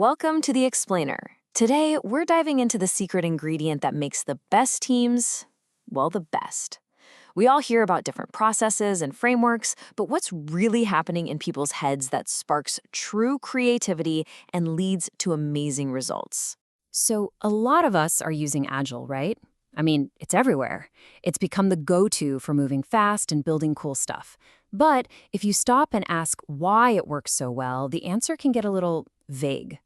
Welcome to The Explainer. Today, we're diving into the secret ingredient that makes the best teams, well, the best. We all hear about different processes and frameworks, but what's really happening in people's heads that sparks true creativity and leads to amazing results? So a lot of us are using Agile, right? I mean, it's everywhere. It's become the go-to for moving fast and building cool stuff. But if you stop and ask why it works so well, the answer can get a little vague.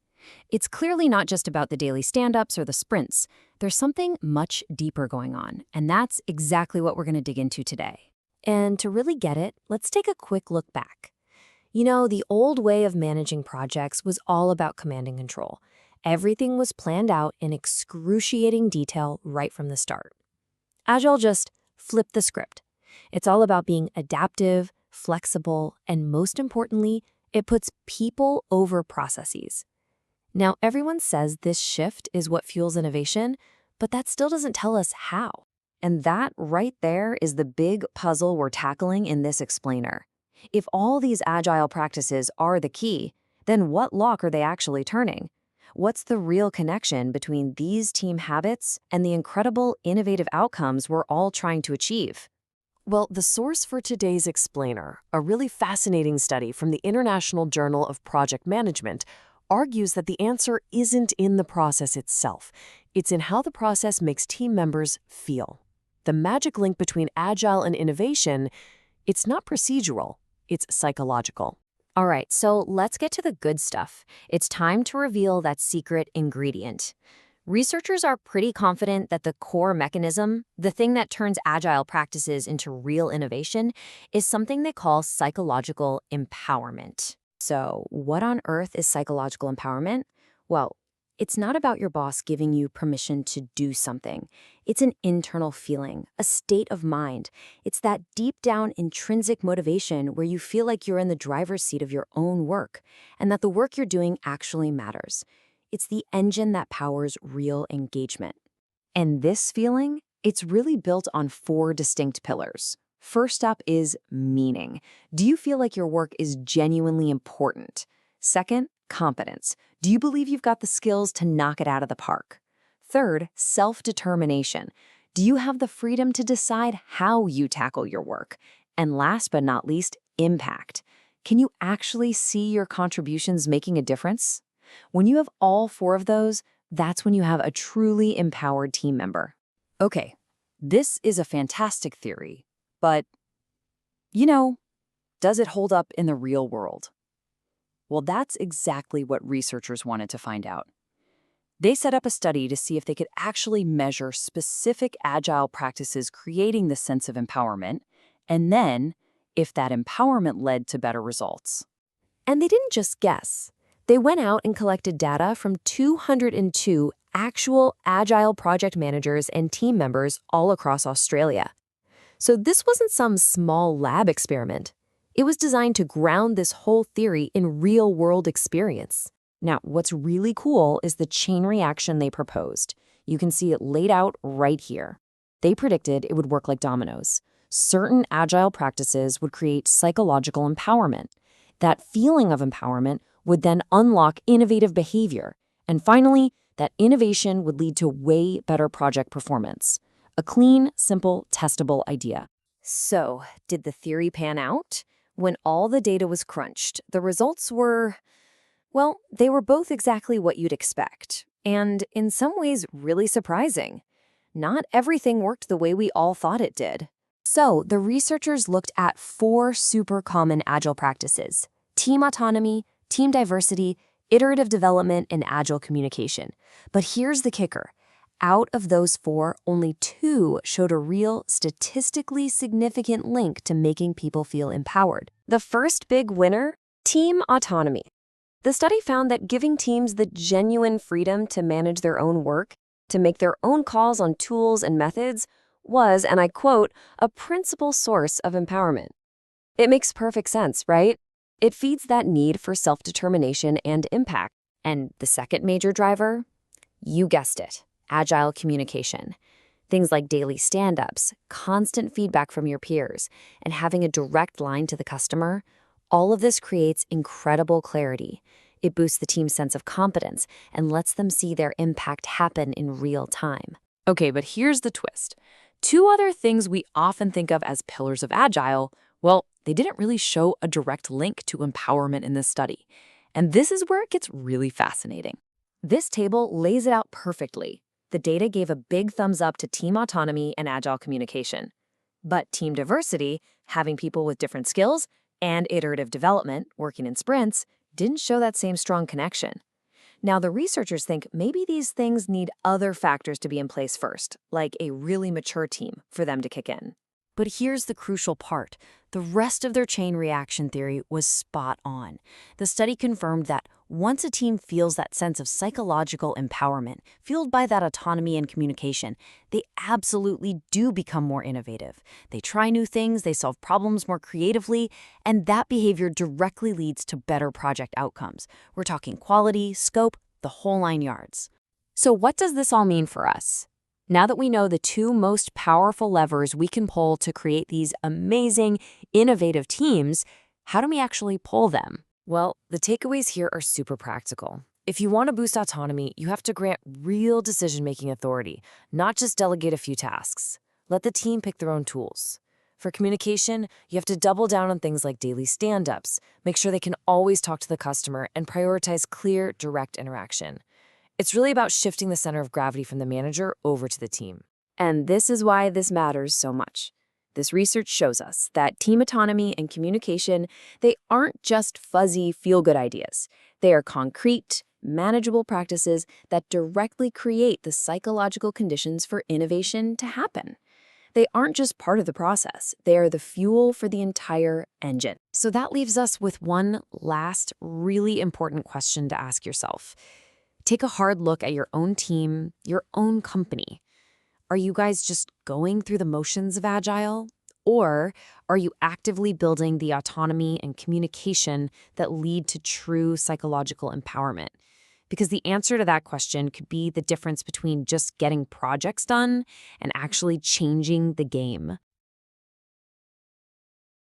It's clearly not just about the daily stand-ups or the sprints. There's something much deeper going on, and that's exactly what we're going to dig into today. And to really get it, let's take a quick look back. The old way of managing projects was all about command and control. Everything was planned out in excruciating detail right from the start. Agile just flipped the script. It's all about being adaptive, flexible, and most importantly, it puts people over processes. Now, everyone says this shift is what fuels innovation, but that still doesn't tell us how. And that right there is the big puzzle we're tackling in this explainer. If all these agile practices are the key, then what lock are they actually turning? What's the real connection between these team habits and the incredible innovative outcomes we're all trying to achieve? Well, the source for today's explainer, a really fascinating study from the International Journal of Project Management, argues that the answer isn't in the process itself. It's in how the process makes team members feel. The magic link between Agile and innovation, it's not procedural, it's psychological. All right, so let's get to the good stuff. It's time to reveal that secret ingredient. Researchers are pretty confident that the core mechanism, the thing that turns agile practices into real innovation, is something they call psychological empowerment. So, what on earth is psychological empowerment? Well, it's not about your boss giving you permission to do something. It's an internal feeling, a state of mind. It's that deep down intrinsic motivation where you feel like you're in the driver's seat of your own work and that the work you're doing actually matters. It's the engine that powers real engagement. And this feeling, it's really built on 4 distinct pillars. First up is meaning. Do you feel like your work is genuinely important? Second, competence. Do you believe you've got the skills to knock it out of the park? Third, self-determination. Do you have the freedom to decide how you tackle your work? And last but not least, impact. Can you actually see your contributions making a difference? When you have all 4 of those, that's when you have a truly empowered team member. Okay, this is a fantastic theory, but, does it hold up in the real world? Well, that's exactly what researchers wanted to find out. They set up a study to see if they could actually measure specific agile practices creating the sense of empowerment, and then if that empowerment led to better results. And they didn't just guess. They went out and collected data from 202 actual agile project managers and team members all across Australia. So this wasn't some small lab experiment. It was designed to ground this whole theory in real-world experience. Now, what's really cool is the chain reaction they proposed. You can see it laid out right here. They predicted it would work like dominoes. Certain agile practices would create psychological empowerment. That feeling of empowerment would then unlock innovative behavior. And finally, that innovation would lead to way better project performance. A clean, simple, testable idea. So, did the theory pan out? When all the data was crunched, the results were, well, they were both exactly what you'd expect, and in some ways really surprising. Not everything worked the way we all thought it did. So, the researchers looked at 4 super common agile practices: team autonomy, team diversity, iterative development, and agile communication. But here's the kicker. Out of those 4, only 2 showed a real, statistically significant link to making people feel empowered. The first big winner? Team autonomy. The study found that giving teams the genuine freedom to manage their own work, to make their own calls on tools and methods, was, and I quote, a principal source of empowerment. It makes perfect sense, right? It feeds that need for self-determination and impact. And the second major driver? You guessed it. Agile communication. Things like daily stand-ups, constant feedback from your peers, and having a direct line to the customer, all of this creates incredible clarity. It boosts the team's sense of competence and lets them see their impact happen in real time. Okay, but here's the twist. Two other things we often think of as pillars of Agile, well, they didn't really show a direct link to empowerment in this study. And this is where it gets really fascinating. This table lays it out perfectly. The data gave a big thumbs up to team autonomy and agile communication. But team diversity, having people with different skills, and iterative development, working in sprints, didn't show that same strong connection. Now, the researchers think maybe these things need other factors to be in place first, like a really mature team, for them to kick in. But here's the crucial part. The rest of their chain reaction theory was spot on. The study confirmed that once a team feels that sense of psychological empowerment, fueled by that autonomy and communication, they absolutely do become more innovative. They try new things, they solve problems more creatively, and that behavior directly leads to better project outcomes. We're talking quality, scope, the whole 9 yards. So what does this all mean for us? Now that we know the two most powerful levers we can pull to create these amazing, innovative teams, how do we actually pull them? Well, the takeaways here are super practical. If you want to boost autonomy, you have to grant real decision-making authority, not just delegate a few tasks. Let the team pick their own tools. For communication, you have to double down on things like daily stand-ups, make sure they can always talk to the customer, and prioritize clear, direct interaction. It's really about shifting the center of gravity from the manager over to the team. And this is why this matters so much. This research shows us that team autonomy and communication, they aren't just fuzzy, feel-good ideas. They are concrete, manageable practices that directly create the psychological conditions for innovation to happen. They aren't just part of the process. They are the fuel for the entire engine. So that leaves us with one last really important question to ask yourself. Take a hard look at your own team, your own company. Are you guys just going through the motions of Agile? Or are you actively building the autonomy and communication that lead to true psychological empowerment? Because the answer to that question could be the difference between just getting projects done and actually changing the game.